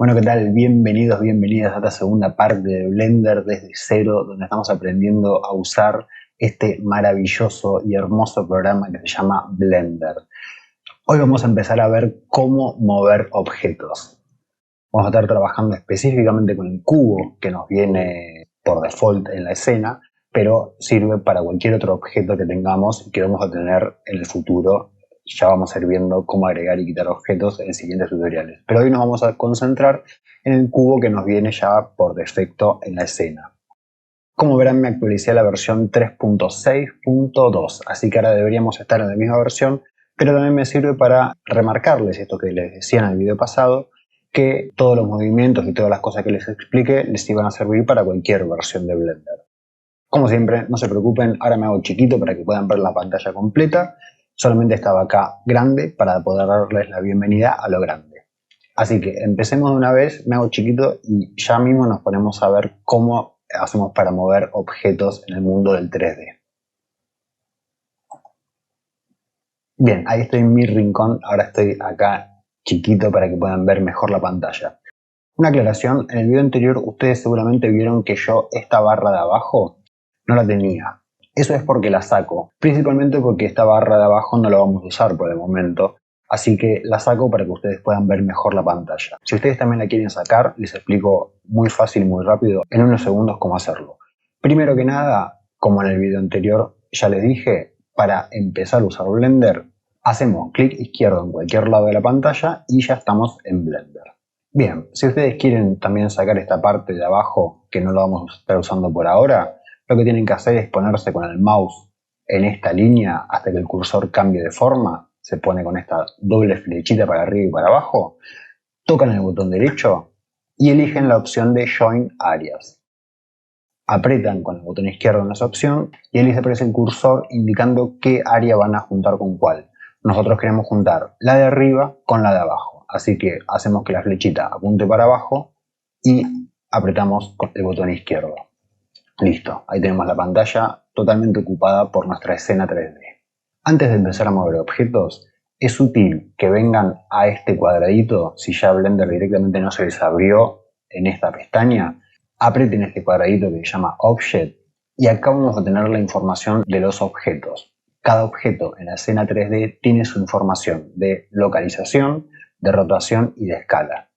Bueno, ¿qué tal? Bienvenidos, bienvenidas a esta segunda parte de Blender desde cero, donde estamos aprendiendo a usar este maravilloso y hermoso programa que se llama Blender. Hoy vamos a empezar a ver cómo mover objetos. Vamos a estar trabajando específicamente con el cubo que nos viene por default en la escena, pero sirve para cualquier otro objeto que tengamos y que vamos a tener en el futuro. Ya vamos a ir viendo cómo agregar y quitar objetos en siguientes tutoriales. Pero hoy nos vamos a concentrar en el cubo que nos viene ya por defecto en la escena. Como verán, me actualicé a la versión 3.6.2, así que ahora deberíamos estar en la misma versión, pero también me sirve para remarcarles esto que les decía en el video pasado, que todos los movimientos y todas las cosas que les expliqué les iban a servir para cualquier versión de Blender. Como siempre, no se preocupen, ahora me hago chiquito para que puedan ver la pantalla completa. Solamente estaba acá grande para poder darles la bienvenida a lo grande. Así que empecemos de una vez, me hago chiquito y ya mismo nos ponemos a ver cómo hacemos para mover objetos en el mundo del 3D. Bien, ahí estoy en mi rincón, ahora estoy acá chiquito para que puedan ver mejor la pantalla. Una aclaración, en el video anterior ustedes seguramente vieron que yo esta barra de abajo no la tenía. Eso es porque la saco, principalmente porque esta barra de abajo no la vamos a usar por el momento, así que la saco para que ustedes puedan ver mejor la pantalla. Si ustedes también la quieren sacar, les explico muy fácil y muy rápido, en unos segundos, cómo hacerlo. Primero que nada, como en el video anterior ya les dije, para empezar a usar Blender, hacemos clic izquierdo en cualquier lado de la pantalla y ya estamos en Blender. Bien, si ustedes quieren también sacar esta parte de abajo, que no la vamos a estar usando por ahora, lo que tienen que hacer es ponerse con el mouse en esta línea hasta que el cursor cambie de forma. Se pone con esta doble flechita para arriba y para abajo. Tocan el botón derecho y eligen la opción de Join Areas. Apretan con el botón izquierdo en esa opción y ahí les aparece el cursor indicando qué área van a juntar con cuál. Nosotros queremos juntar la de arriba con la de abajo. Así que hacemos que la flechita apunte para abajo y apretamos con el botón izquierdo. Listo, ahí tenemos la pantalla totalmente ocupada por nuestra escena 3D. Antes de empezar a mover objetos, es útil que vengan a este cuadradito, si ya Blender directamente no se les abrió en esta pestaña, aprieten este cuadradito que se llama Object y acá vamos a tener la información de los objetos. Cada objeto en la escena 3D tiene su información de localización, de rotación y de escala.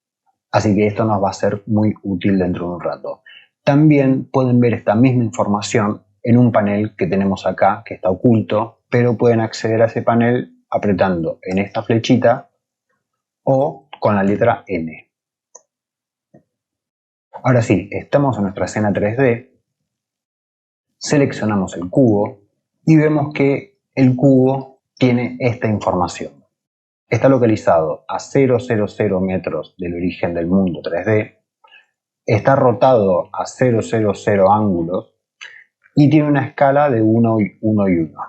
Así que esto nos va a ser muy útil dentro de un rato. También pueden ver esta misma información en un panel que tenemos acá, que está oculto, pero pueden acceder a ese panel apretando en esta flechita o con la letra N. Ahora sí, estamos en nuestra escena 3D, seleccionamos el cubo y vemos que el cubo tiene esta información. Está localizado a 000 metros del origen del mundo 3D, está rotado a 000 ángulos y tiene una escala de 1 y 1 y 1.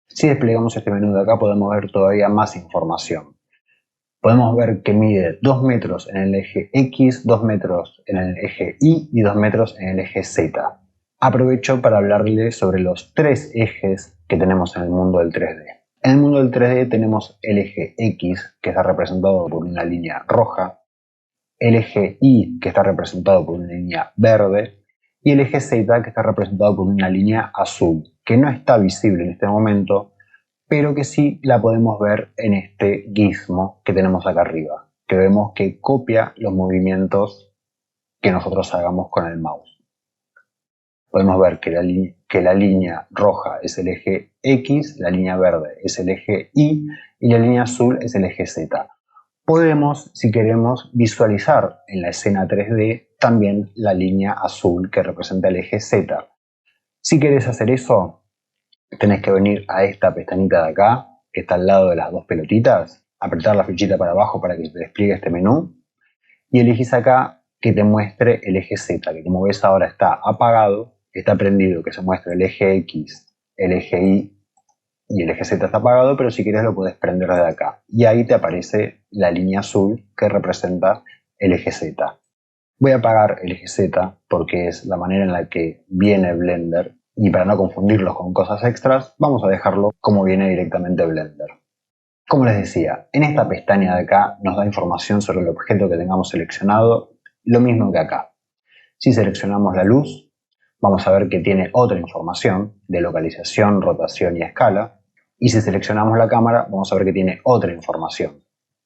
Si desplegamos este menú de acá podemos ver todavía más información. Podemos ver que mide 2 metros en el eje X, 2 metros en el eje Y y 2 metros en el eje Z. Aprovecho para hablarles sobre los 3 ejes que tenemos en el mundo del 3D. En el mundo del 3D tenemos el eje X, que está representado por una línea roja, el eje Y, que está representado por una línea verde, y el eje Z, que está representado por una línea azul, que no está visible en este momento, pero que sí la podemos ver en este gizmo que tenemos acá arriba, que vemos que copia los movimientos que nosotros hagamos con el mouse. Podemos ver que la línea roja es el eje X, la línea verde es el eje Y y la línea azul es el eje Z. Podemos, si queremos, visualizar en la escena 3D también la línea azul que representa el eje Z. Si querés hacer eso, tenés que venir a esta pestañita de acá, que está al lado de las dos pelotitas, apretar la flechita para abajo para que te despliegue este menú y elegís acá que te muestre el eje Z, que como ves ahora está apagado, está prendido, que se muestre el eje X, el eje Y y el eje Z está apagado, pero si quieres lo puedes prender desde acá. Y ahí te aparece la línea azul que representa el eje Z. Voy a apagar el eje Z porque es la manera en la que viene Blender y para no confundirlos con cosas extras, vamos a dejarlo como viene directamente Blender. Como les decía, en esta pestaña de acá nos da información sobre el objeto que tengamos seleccionado, lo mismo que acá. Si seleccionamos la luz, vamos a ver que tiene otra información de localización, rotación y escala. Y si seleccionamos la cámara, vamos a ver que tiene otra información.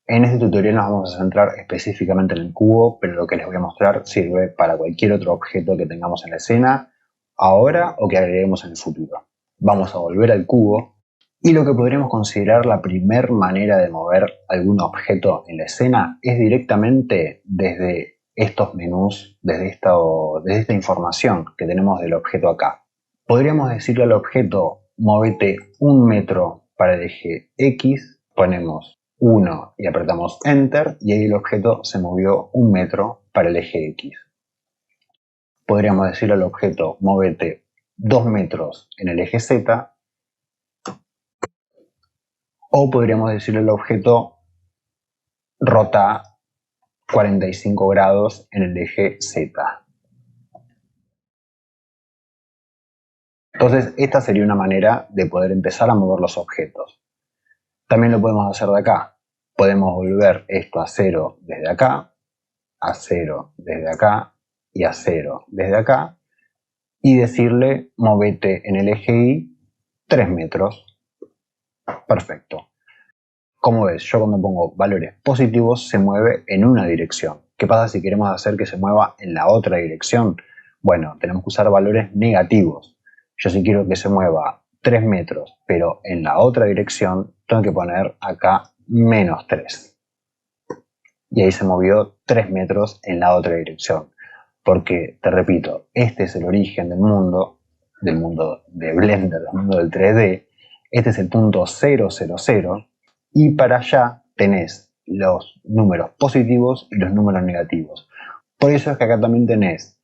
En este tutorial nos vamos a centrar específicamente en el cubo, pero lo que les voy a mostrar sirve para cualquier otro objeto que tengamos en la escena, ahora o que agreguemos en el futuro. Vamos a volver al cubo y lo que podríamos considerar la primera manera de mover algún objeto en la escena es directamente desde estos menús, desde esta información que tenemos del objeto acá. Podríamos decirle al objeto, móvete 1 metro para el eje X, ponemos 1 y apretamos Enter y ahí el objeto se movió 1 metro para el eje X. Podríamos decirle al objeto, móvete 2 metros en el eje Z, o podríamos decirle al objeto, rota 45 grados en el eje Z. Entonces, esta sería una manera de poder empezar a mover los objetos. También lo podemos hacer de acá. Podemos volver esto a 0 desde acá, a 0 desde acá y a 0 desde acá y decirle, movete en el eje Y 3 metros. Perfecto. Como ves, yo cuando pongo valores positivos se mueve en una dirección. ¿Qué pasa si queremos hacer que se mueva en la otra dirección? Bueno, tenemos que usar valores negativos. Yo si quiero que se mueva 3 metros, pero en la otra dirección, tengo que poner acá menos 3. Y ahí se movió 3 metros en la otra dirección. Porque, te repito, este es el origen del mundo de Blender, del mundo del 3D. Este es el punto 000. Y para allá tenés los números positivos y los números negativos. Por eso es que acá también tenés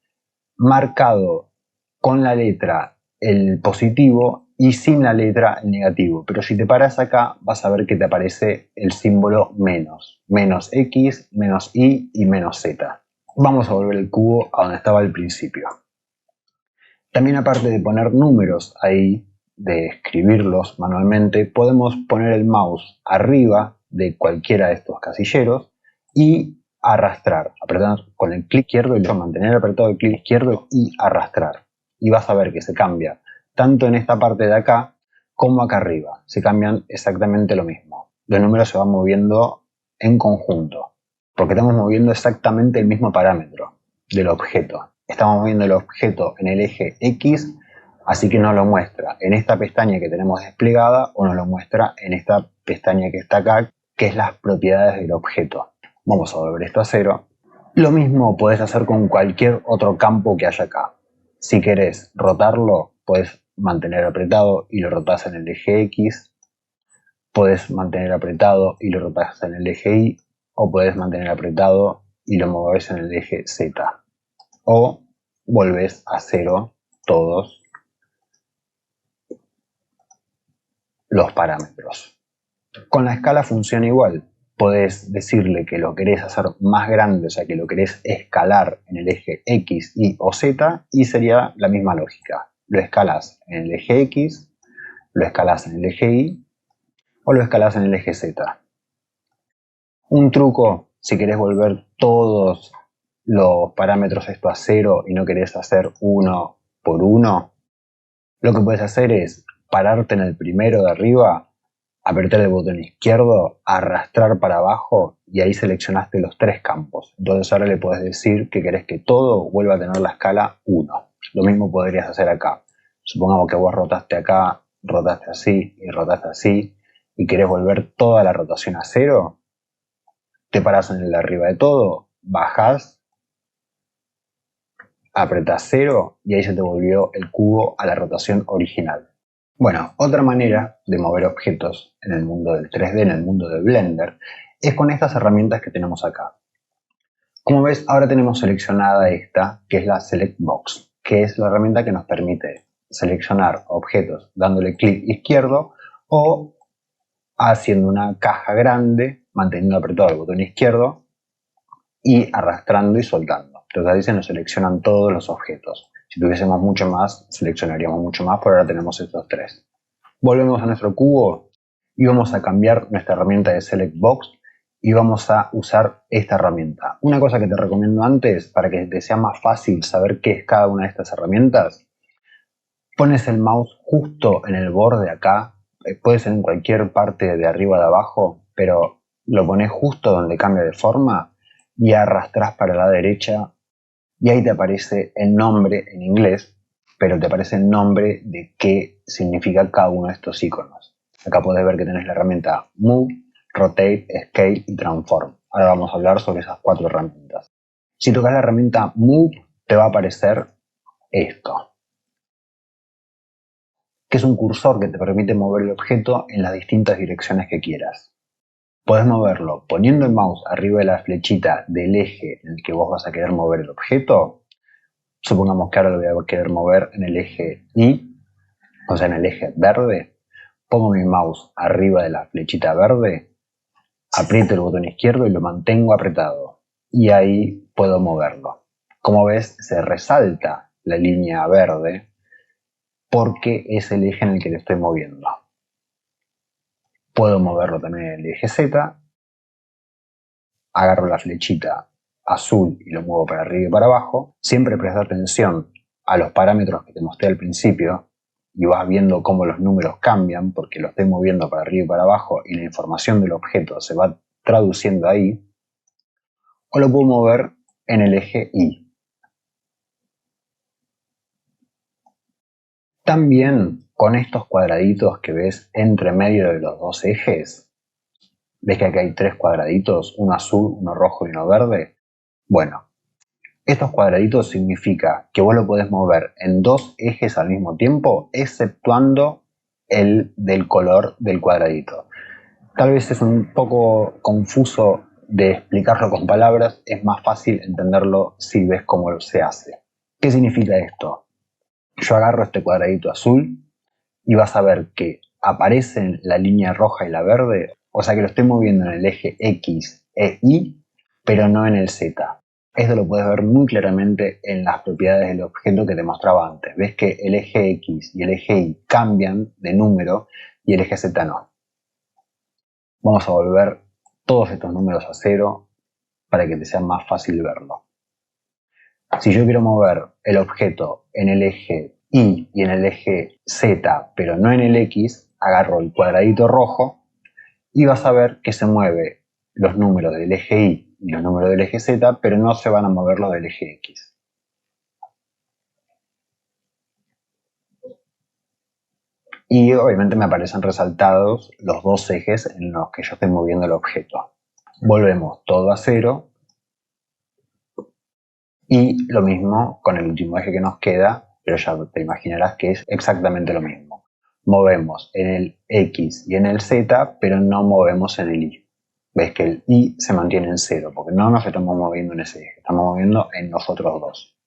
marcado con la letra el positivo y sin la letra el negativo. Pero si te paras acá vas a ver que te aparece el símbolo menos. Menos X, menos Y y menos Z. Vamos a volver el cubo a donde estaba al principio. También aparte de poner números ahí, de escribirlos manualmente, podemos poner el mouse arriba de cualquiera de estos casilleros y arrastrar, apretar con el clic izquierdo y mantener apretado el clic izquierdo y arrastrar. Y vas a ver que se cambia tanto en esta parte de acá como acá arriba. Se cambian exactamente lo mismo. Los números se van moviendo en conjunto, porque estamos moviendo exactamente el mismo parámetro del objeto. Estamos moviendo el objeto en el eje X, así que nos lo muestra en esta pestaña que tenemos desplegada o nos lo muestra en esta pestaña que está acá, que es las propiedades del objeto. Vamos a volver esto a 0. Lo mismo podés hacer con cualquier otro campo que haya acá. Si querés rotarlo, podés mantener apretado y lo rotás en el eje X. Podés mantener apretado y lo rotás en el eje Y. O podés mantener apretado y lo movés en el eje Z. O volvés a 0 todos los parámetros. Con la escala funciona igual. Podés decirle que lo querés hacer más grande, o sea que lo querés escalar en el eje X, Y o Z, y sería la misma lógica. Lo escalás en el eje X, lo escalás en el eje Y o lo escalás en el eje Z. Un truco, si querés volver todos los parámetros esto a 0 y no querés hacer uno por uno, lo que puedes hacer es pararte en el primero de arriba, apretar el botón izquierdo, arrastrar para abajo y ahí seleccionaste los 3 campos. Entonces ahora le puedes decir que querés que todo vuelva a tener la escala 1. Lo mismo podrías hacer acá. Supongamos que vos rotaste acá, rotaste así y rotaste así y querés volver toda la rotación a 0. Te parás en el de arriba de todo, bajás, apretás 0 y ahí se te volvió el cubo a la rotación original. Bueno, otra manera de mover objetos en el mundo del 3D, en el mundo de Blender, es con estas herramientas que tenemos acá. Como ves, ahora tenemos seleccionada esta, que es la Select Box, que es la herramienta que nos permite seleccionar objetos dándole clic izquierdo o haciendo una caja grande, manteniendo apretado el botón izquierdo y arrastrando y soltando. Entonces ahí se nos seleccionan todos los objetos. Si tuviésemos mucho más, seleccionaríamos mucho más, pero ahora tenemos estos 3. Volvemos a nuestro cubo y vamos a cambiar nuestra herramienta de Select Box y vamos a usar esta herramienta. Una cosa que te recomiendo antes, para que te sea más fácil saber qué es cada una de estas herramientas, pones el mouse justo en el borde acá, puede ser en cualquier parte de arriba o de abajo, pero lo pones justo donde cambia de forma y arrastras para la derecha y ahí te aparece el nombre en inglés, pero te aparece el nombre de qué significa cada uno de estos iconos. Acá podés ver que tenés la herramienta Move, Rotate, Scale y Transform. Ahora vamos a hablar sobre esas 4 herramientas. Si tocas la herramienta Move, te va a aparecer esto, que es un cursor que te permite mover el objeto en las distintas direcciones que quieras. Podés moverlo poniendo el mouse arriba de la flechita del eje en el que vos vas a querer mover el objeto. Supongamos que ahora lo voy a querer mover en el eje Y, o sea en el eje verde. Pongo mi mouse arriba de la flechita verde, aprieto el botón izquierdo y lo mantengo apretado. Y ahí puedo moverlo. Como ves, se resalta la línea verde porque es el eje en el que le estoy moviendo. Puedo moverlo también en el eje Z. Agarro la flechita azul y lo muevo para arriba y para abajo. Siempre presta atención a los parámetros que te mostré al principio y vas viendo cómo los números cambian porque lo estoy moviendo para arriba y para abajo y la información del objeto se va traduciendo ahí. O lo puedo mover en el eje Y. También con estos cuadraditos que ves entre medio de los dos ejes, ves que aquí hay 3 cuadraditos, uno azul, uno rojo y uno verde. Bueno, estos cuadraditos significa que vos lo podés mover en 2 ejes al mismo tiempo, exceptuando el del color del cuadradito. Tal vez es un poco confuso de explicarlo con palabras, es más fácil entenderlo si ves cómo se hace. ¿Qué significa esto? Yo agarro este cuadradito azul y vas a ver que aparecen la línea roja y la verde, o sea que lo estoy moviendo en el eje X e Y, pero no en el Z. Esto lo puedes ver muy claramente en las propiedades del objeto que te mostraba antes. Ves que el eje X y el eje Y cambian de número y el eje Z no. Vamos a volver todos estos números a 0 para que te sea más fácil verlo. Si yo quiero mover el objeto en el eje Y y en el eje Z, pero no en el X, agarro el cuadradito rojo y vas a ver que se mueve los números del eje Y y los números del eje Z, pero no se van a mover los del eje X. Y obviamente me aparecen resaltados los 2 ejes en los que yo estoy moviendo el objeto. Volvemos todo a 0 y lo mismo con el último eje que nos queda, pero ya te imaginarás que es exactamente lo mismo. Movemos en el X y en el Z, pero no movemos en el Y. Ves que el Y se mantiene en 0, porque no nos estamos moviendo en ese eje, estamos moviendo en los otros 2.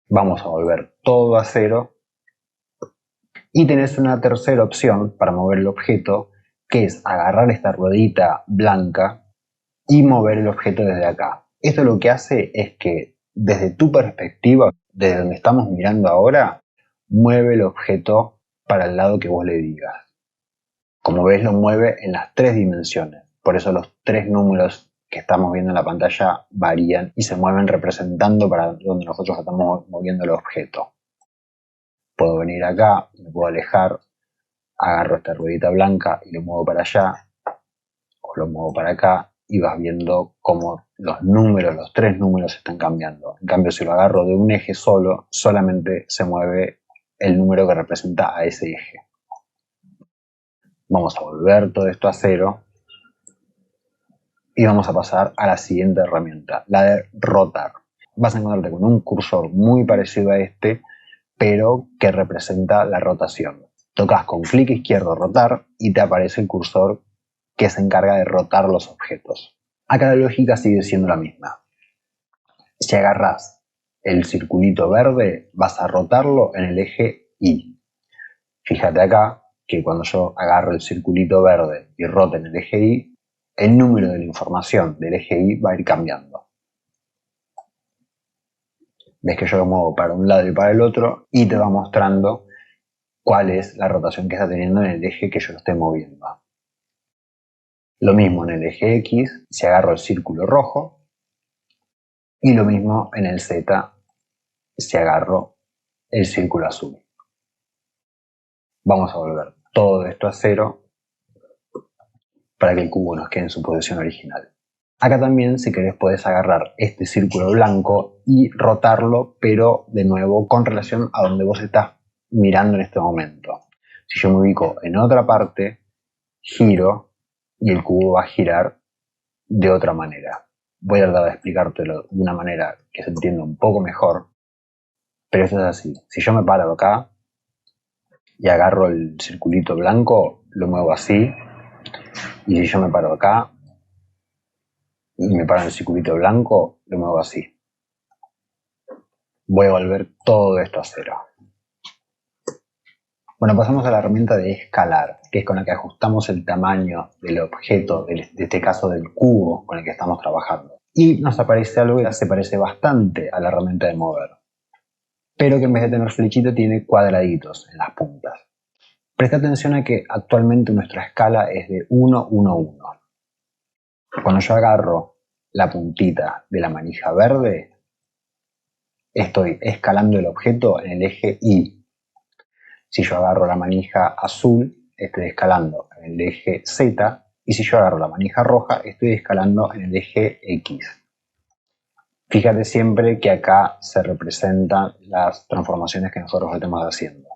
Vamos a volver todo a 0 y tenés una tercera opción para mover el objeto, que es agarrar esta ruedita blanca y mover el objeto desde acá. Esto lo que hace es que desde tu perspectiva, desde donde estamos mirando ahora, mueve el objeto para el lado que vos le digas. Como ves, lo mueve en las 3 dimensiones. Por eso los 3 números que estamos viendo en la pantalla varían y se mueven representando para donde nosotros estamos moviendo el objeto. Puedo venir acá, me puedo alejar, agarro esta ruedita blanca y lo muevo para allá, o lo muevo para acá, y vas viendo cómo los números, los 3 números están cambiando. En cambio, si lo agarro de un eje solo, solamente se mueve el número que representa a ese eje. Vamos a volver todo esto a 0 y vamos a pasar a la siguiente herramienta, la de rotar. Vas a encontrarte con un cursor muy parecido a este, pero que representa la rotación. Tocas con clic izquierdo rotar y te aparece el cursor que se encarga de rotar los objetos. Acá la lógica sigue siendo la misma. Si agarras el circulito verde, vas a rotarlo en el eje Y. Fíjate acá que cuando yo agarro el circulito verde y roto en el eje Y, el número de la información del eje Y va a ir cambiando. Ves que yo lo muevo para un lado y para el otro y te va mostrando cuál es la rotación que está teniendo en el eje que yo lo estoy moviendo. Lo mismo en el eje X si agarro el círculo rojo y lo mismo en el Z si agarro el círculo azul. Vamos a volver todo esto a 0 para que el cubo nos quede en su posición original. Acá también, si querés, podés agarrar este círculo blanco y rotarlo, pero de nuevo con relación a donde vos estás mirando en este momento. Si yo me ubico en otra parte, giro y el cubo va a girar de otra manera. Voy a tratar de explicártelo de una manera que se entienda un poco mejor, pero esto es así. Si yo me paro acá y agarro el circulito blanco, lo muevo así, y si yo me paro acá y me paro en el circulito blanco, lo muevo así. Voy a volver todo esto a 0. Bueno, pasamos a la herramienta de escalar, que es con la que ajustamos el tamaño del objeto, de este caso del cubo con el que estamos trabajando. Y nos aparece algo que se parece bastante a la herramienta de mover, pero que en vez de tener flechita tiene cuadraditos en las puntas. Presta atención a que actualmente nuestra escala es de 1, 1, 1. Cuando yo agarro la puntita de la manija verde, estoy escalando el objeto en el eje Y. Si yo agarro la manija azul, estoy escalando en el eje Z, y si yo agarro la manija roja, estoy escalando en el eje X. Fíjate siempre que acá se representan las transformaciones que nosotros estamos haciendo.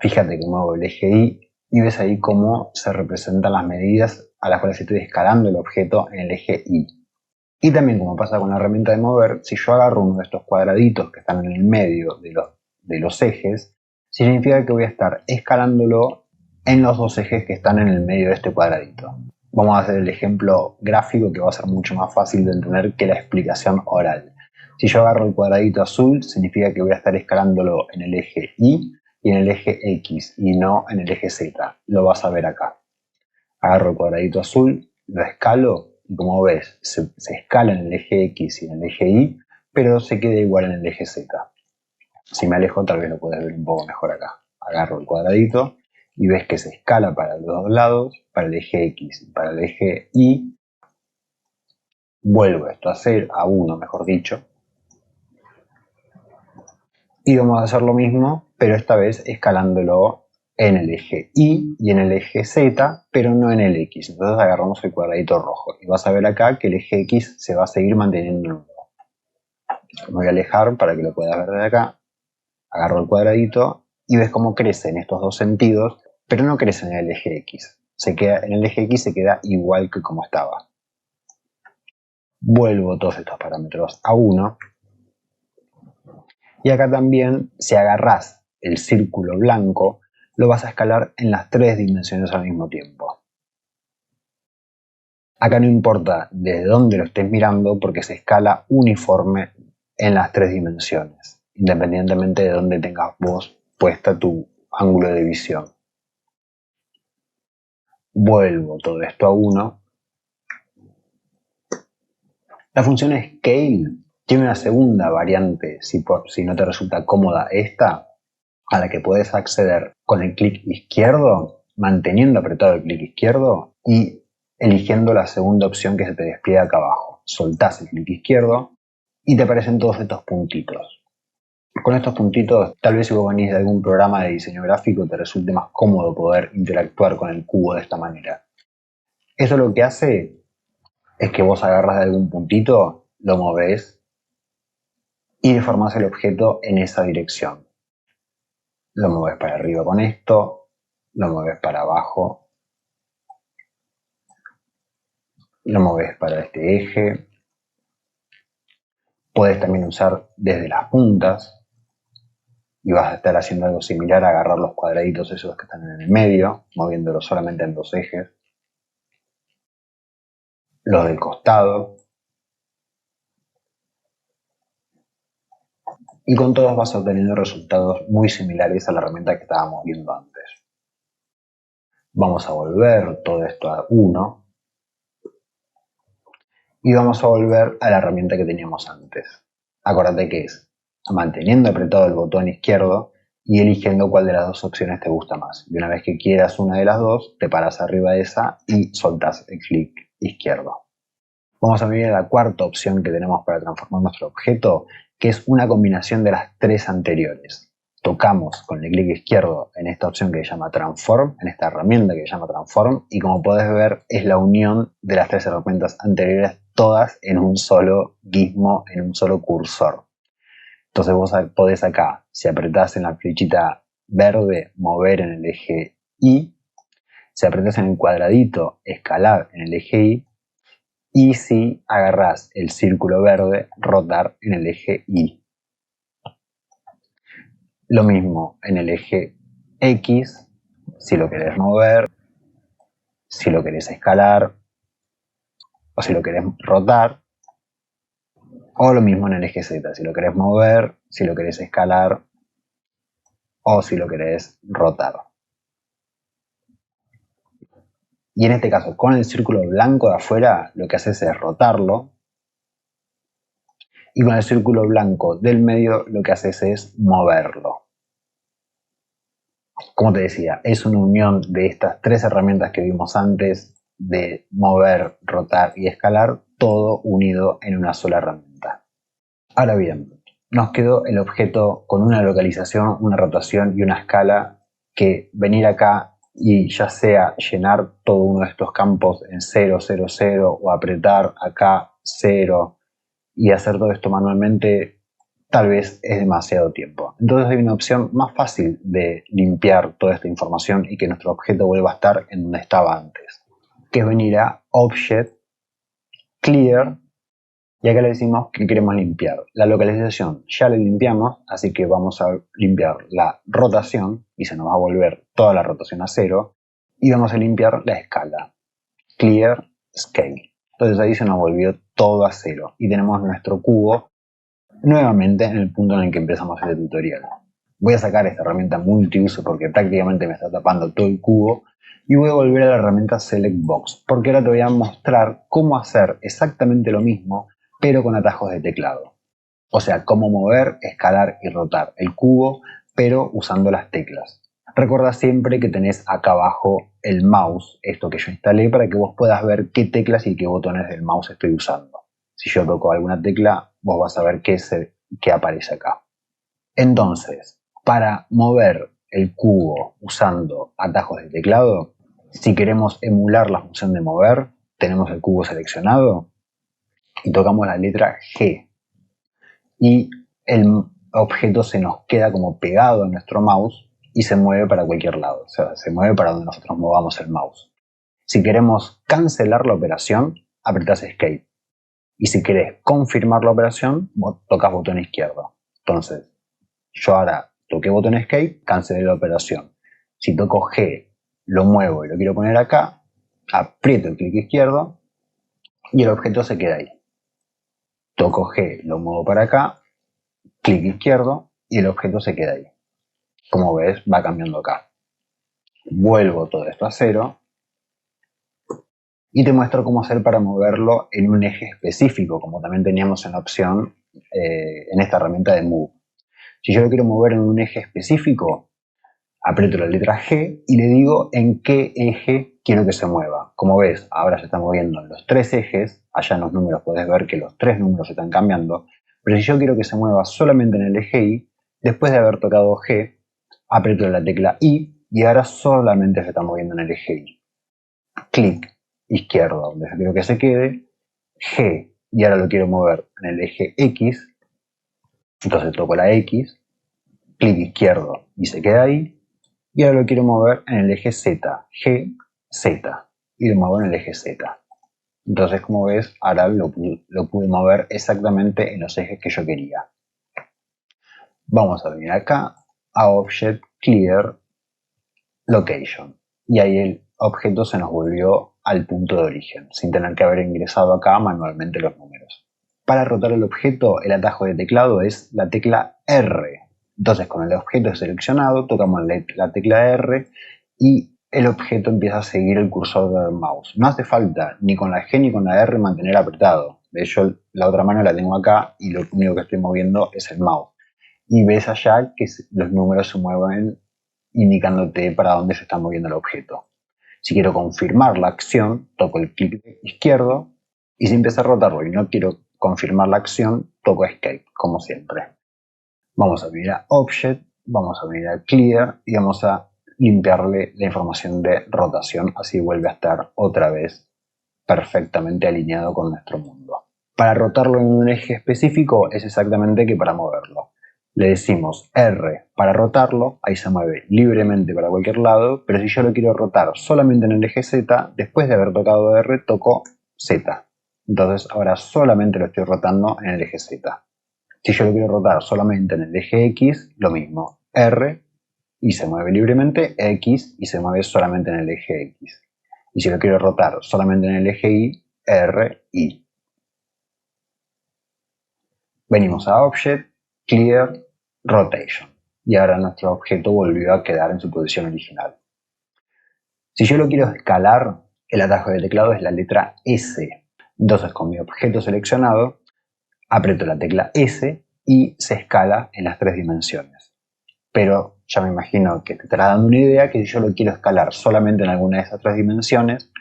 Fíjate que muevo el eje Y y ves ahí cómo se representan las medidas a las cuales estoy escalando el objeto en el eje Y. Y también, como pasa con la herramienta de mover, si yo agarro uno de estos cuadraditos que están en el medio de los ejes, significa que voy a estar escalándolo en los dos ejes que están en el medio de este cuadradito. Vamos a hacer el ejemplo gráfico que va a ser mucho más fácil de entender que la explicación oral. Si yo agarro el cuadradito azul, significa que voy a estar escalándolo en el eje Y y en el eje X y no en el eje Z. Lo vas a ver acá. Agarro el cuadradito azul, lo escalo y como ves se escala en el eje X y en el eje Y, pero se queda igual en el eje Z. Si me alejo tal vez lo puedes ver un poco mejor acá. Agarro el cuadradito y ves que se escala para los dos lados, para el eje X y para el eje Y. Vuelvo esto a 1, mejor dicho. Y vamos a hacer lo mismo, pero esta vez escalándolo en el eje Y y en el eje Z, pero no en el X. Entonces agarramos el cuadradito rojo y vas a ver acá que el eje X se va a seguir manteniendo nudo. Me voy a alejar para que lo puedas ver de acá. Agarro el cuadradito y ves cómo crece en estos dos sentidos, pero no crece en el eje X. En el eje X se queda igual que como estaba. Vuelvo todos estos parámetros a 1. Y acá también, si agarrás el círculo blanco, lo vas a escalar en las 3 dimensiones al mismo tiempo. Acá no importa desde dónde lo estés mirando porque se escala uniforme en las 3 dimensiones, independientemente de dónde tengas vos puesta tu ángulo de visión. Vuelvo todo esto a 1. La función scale tiene una segunda variante si no te resulta cómoda esta, a la que puedes acceder con el clic izquierdo, manteniendo apretado el clic izquierdo y eligiendo la segunda opción que se te despliega acá abajo. Soltás el clic izquierdo y te aparecen todos estos puntitos. Con estos puntitos, tal vez si vos venís de algún programa de diseño gráfico, te resulte más cómodo poder interactuar con el cubo de esta manera. Eso lo que hace es que vos agarras de algún puntito, lo movés y deformás el objeto en esa dirección. Lo mueves para arriba con esto, lo mueves para abajo, lo mueves para este eje. Puedes también usar desde las puntas y vas a estar haciendo algo similar a agarrar los cuadraditos esos que están en el medio, moviéndolos solamente en dos ejes. Los del costado. Y con todos vas obteniendo resultados muy similares a la herramienta que estábamos viendo antes. Vamos a volver todo esto a 1 y vamos a volver a la herramienta que teníamos antes. Acordate que es manteniendo apretado el botón izquierdo y eligiendo cuál de las dos opciones te gusta más. Y una vez que quieras una de las dos, te paras arriba de esa y soltás el clic izquierdo. Vamos a venir a la cuarta opción que tenemos para transformar nuestro objeto, que es una combinación de las tres anteriores. Tocamos con el clic izquierdo en esta opción que se llama Transform, en esta herramienta que se llama Transform, y como podés ver es la unión de las tres herramientas anteriores, todas en un solo gizmo, en un solo cursor. Entonces vos podés acá, si apretás en la flechita verde, mover en el eje Y, si apretás en el cuadradito, escalar en el eje Y, y si agarrás el círculo verde, rotar en el eje Y. Lo mismo en el eje X, si lo querés mover, si lo querés escalar, o si lo querés rotar, o lo mismo en el eje Z, si lo querés mover, si lo querés escalar, o si lo querés rotar. Y en este caso, con el círculo blanco de afuera, lo que haces es rotarlo, y con el círculo blanco del medio lo que haces es moverlo. Como te decía, es una unión de estas tres herramientas que vimos antes, de mover, rotar y escalar, todo unido en una sola herramienta. Ahora bien, nos quedó el objeto con una localización, una rotación y una escala, que venir acá y ya sea llenar todo uno de estos campos en 0, 0, 0 o apretar acá 0 y hacer todo esto manualmente, tal vez es demasiado tiempo. Entonces hay una opción más fácil de limpiar toda esta información y que nuestro objeto vuelva a estar en donde estaba antes, que es venir a Object, Clear, y acá le decimos que queremos limpiar. La localización ya la limpiamos, así que vamos a limpiar la rotación y se nos va a volver toda la rotación a 0, y vamos a limpiar la escala, Clear Scale. Entonces ahí se nos volvió todo a 0 y tenemos nuestro cubo nuevamente en el punto en el que empezamos este tutorial. Voy a sacar esta herramienta multiuso porque prácticamente me está tapando todo el cubo y voy a volver a la herramienta Select Box, porque ahora te voy a mostrar cómo hacer exactamente lo mismo pero con atajos de teclado. O sea, cómo mover, escalar y rotar el cubo pero usando las teclas. Recuerda siempre que tenés acá abajo el mouse, esto que yo instalé, para que vos puedas ver qué teclas y qué botones del mouse estoy usando. Si yo toco alguna tecla, vos vas a ver qué aparece acá. Entonces, para mover el cubo usando atajos de teclado, si queremos emular la función de mover, tenemos el cubo seleccionado y tocamos la letra G. Y el objeto se nos queda como pegado a nuestro mouse y se mueve para cualquier lado, o sea, se mueve para donde nosotros movamos el mouse. Si queremos cancelar la operación, apretás Escape. Y si querés confirmar la operación, tocas botón izquierdo. Entonces, yo ahora toqué botón Escape, cancelé la operación. Si toco G, lo muevo y lo quiero poner acá, aprieto el clic izquierdo y el objeto se queda ahí. Toco G, lo muevo para acá, clic izquierdo y el objeto se queda ahí. Como ves, va cambiando acá. Vuelvo todo esto a 0 y te muestro cómo hacer para moverlo en un eje específico, como también teníamos en la opción en esta herramienta de Move. Si yo lo quiero mover en un eje específico, aprieto la letra G y le digo en qué eje quiero que se mueva. Como ves, ahora se está moviendo en los tres ejes. Allá en los números puedes ver que los tres números se están cambiando. Pero si yo quiero que se mueva solamente en el eje Y, después de haber tocado G, aprieto la tecla I y ahora solamente se está moviendo en el eje Y. Clic izquierdo donde yo quiero que se quede, G, y ahora lo quiero mover en el eje X, entonces toco la X, clic izquierdo y se queda ahí, y ahora lo quiero mover en el eje Z, G, Z, y lo muevo en el eje Z. Entonces, como ves, ahora lo pude mover exactamente en los ejes que yo quería. Vamos a venir acá a Object, Clear, Location, y ahí el objeto se nos volvió al punto de origen, sin tener que haber ingresado acá manualmente los números. Para rotar el objeto, el atajo de teclado es la tecla R. Entonces, con el objeto seleccionado, tocamos la tecla R y el objeto empieza a seguir el cursor del mouse. No hace falta ni con la G ni con la R mantener apretado. De hecho, la otra mano la tengo acá y lo único que estoy moviendo es el mouse. Y ves allá que los números se mueven indicándote para dónde se está moviendo el objeto. Si quiero confirmar la acción, toco el clic izquierdo y si empiezo a rotarlo y no quiero confirmar la acción, toco Escape, como siempre. Vamos a venir a Object, vamos a venir a Clear y vamos a limpiarle la información de rotación, así vuelve a estar otra vez perfectamente alineado con nuestro mundo. Para rotarlo en un eje específico es exactamente que para moverlo. Le decimos R para rotarlo, ahí se mueve libremente para cualquier lado, pero si yo lo quiero rotar solamente en el eje Z, después de haber tocado R, toco Z. Entonces ahora solamente lo estoy rotando en el eje Z. Si yo lo quiero rotar solamente en el eje X, lo mismo, R y se mueve libremente, X y se mueve solamente en el eje X. Y si lo quiero rotar solamente en el eje Y, R, Y. Venimos a Object, Clear, Rotation. Y ahora nuestro objeto volvió a quedar en su posición original. Si yo lo quiero escalar, el atajo de teclado es la letra S. Entonces con mi objeto seleccionado, aprieto la tecla S y se escala en las 3 dimensiones. Pero ya me imagino que te estará dando una idea que si yo lo quiero escalar solamente en alguna de esas 3 dimensiones,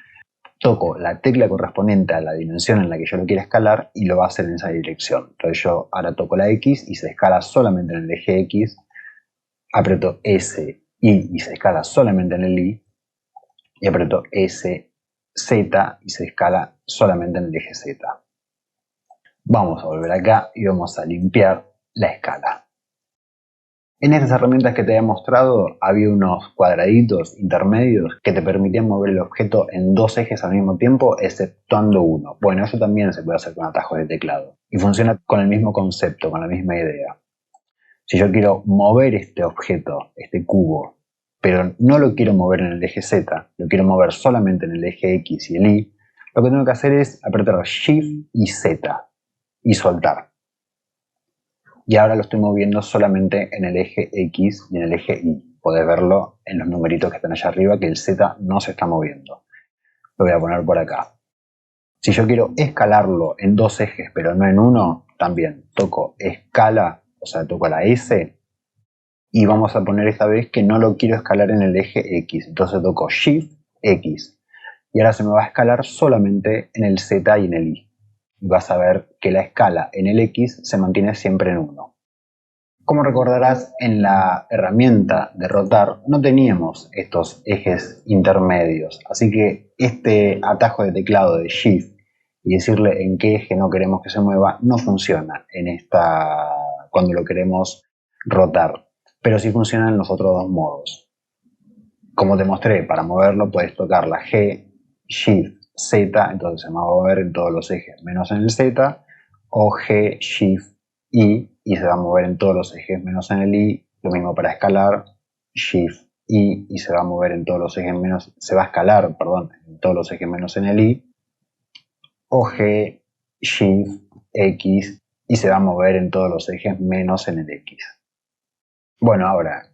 toco la tecla correspondiente a la dimensión en la que yo lo quiero escalar y lo va a hacer en esa dirección. Entonces yo ahora toco la X y se escala solamente en el eje X, aprieto S, Y y se escala solamente en el Y, y aprieto S, Z y se escala solamente en el eje Z. Vamos a volver acá y vamos a limpiar la escala. En estas herramientas que te he mostrado había unos cuadraditos intermedios que te permitían mover el objeto en 2 ejes al mismo tiempo, exceptuando uno. Bueno, eso también se puede hacer con atajos de teclado y funciona con el mismo concepto, con la misma idea. Si yo quiero mover este objeto, este cubo, pero no lo quiero mover en el eje Z, lo quiero mover solamente en el eje X y el Y, lo que tengo que hacer es apretar Shift y Z y soltar. Y ahora lo estoy moviendo solamente en el eje X y en el eje Y. Podés verlo en los numeritos que están allá arriba que el Z no se está moviendo. Lo voy a poner por acá. Si yo quiero escalarlo en 2 ejes pero no en uno, también toco escala, o sea, toco la S y vamos a poner esta vez que no lo quiero escalar en el eje X. Entonces toco Shift X y ahora se me va a escalar solamente en el Z y en el Y. Y vas a ver que la escala en el X se mantiene siempre en 1. Como recordarás, en la herramienta de rotar no teníamos estos ejes intermedios, así que este atajo de teclado de Shift y decirle en qué eje no queremos que se mueva no funciona cuando lo queremos rotar, pero sí funciona en los otros 2 modos. Como te mostré, para moverlo puedes tocar la G, Shift, Z, entonces se va a mover en todos los ejes menos en el Z, o G, Shift, y se va a mover en todos los ejes menos en el Y. Lo mismo para escalar, Shift, y se va a mover en todos los ejes menos, se va a escalar, perdón, en todos los ejes menos en el Y. O G, Shift, X, y se va a mover en todos los ejes menos en el X. Bueno, ahora,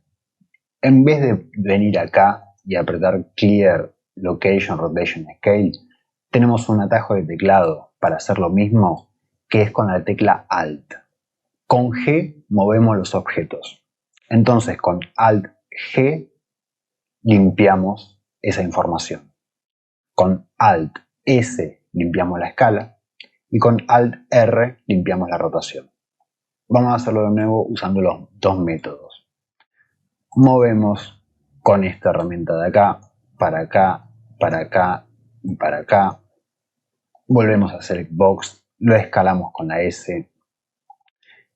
en vez de venir acá y apretar Clear, Location, Rotation, Scale, tenemos un atajo de teclado para hacer lo mismo, que es con la tecla Alt. Con G movemos los objetos. Entonces con Alt G limpiamos esa información. Con Alt S limpiamos la escala y con Alt R limpiamos la rotación. Vamos a hacerlo de nuevo usando los 2 métodos. Movemos con esta herramienta de acá, para acá, para acá y para acá. Volvemos a Select Box, lo escalamos con la S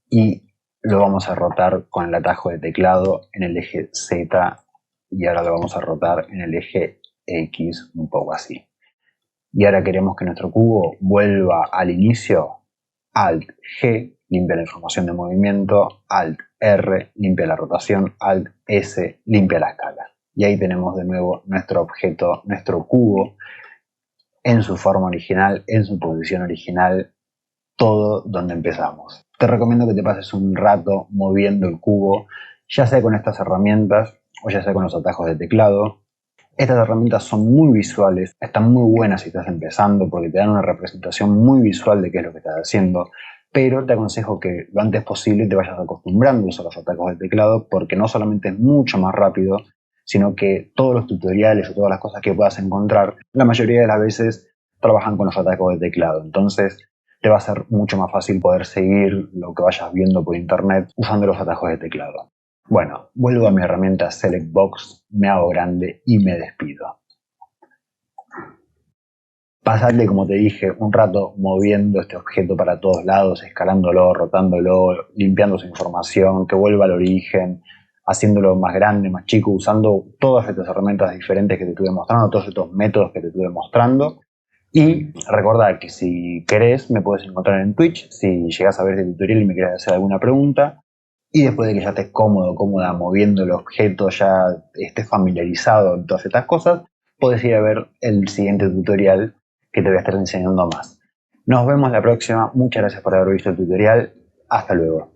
y lo vamos a rotar con el atajo de teclado en el eje Z y ahora lo vamos a rotar en el eje X, un poco así. Y ahora queremos que nuestro cubo vuelva al inicio. Alt G limpia la información de movimiento, Alt R limpia la rotación, Alt S limpia la escala. Y ahí tenemos de nuevo nuestro objeto, nuestro cubo, en su forma original, en su posición original, todo donde empezamos. Te recomiendo que te pases un rato moviendo el cubo, ya sea con estas herramientas o ya sea con los atajos de teclado. Estas herramientas son muy visuales, están muy buenas si estás empezando porque te dan una representación muy visual de qué es lo que estás haciendo, pero te aconsejo que lo antes posible te vayas acostumbrando a usar los atajos de teclado porque no solamente es mucho más rápido, sino que todos los tutoriales o todas las cosas que puedas encontrar, la mayoría de las veces trabajan con los atajos de teclado. Entonces te va a ser mucho más fácil poder seguir lo que vayas viendo por internet usando los atajos de teclado. Bueno, vuelvo a mi herramienta Select Box, me hago grande y me despido. Pasarle, como te dije, un rato moviendo este objeto para todos lados, escalándolo, rotándolo, limpiando su información, que vuelva al origen, haciéndolo más grande, más chico, usando todas estas herramientas diferentes que te estuve mostrando, todos estos métodos que te estuve mostrando. Y recordar que si querés me puedes encontrar en Twitch, si llegás a ver este tutorial y me querés hacer alguna pregunta. Y después de que ya estés cómodo, cómoda moviendo el objeto, ya estés familiarizado en todas estas cosas, podés ir a ver el siguiente tutorial que te voy a estar enseñando más. Nos vemos la próxima. Muchas gracias por haber visto el tutorial. Hasta luego.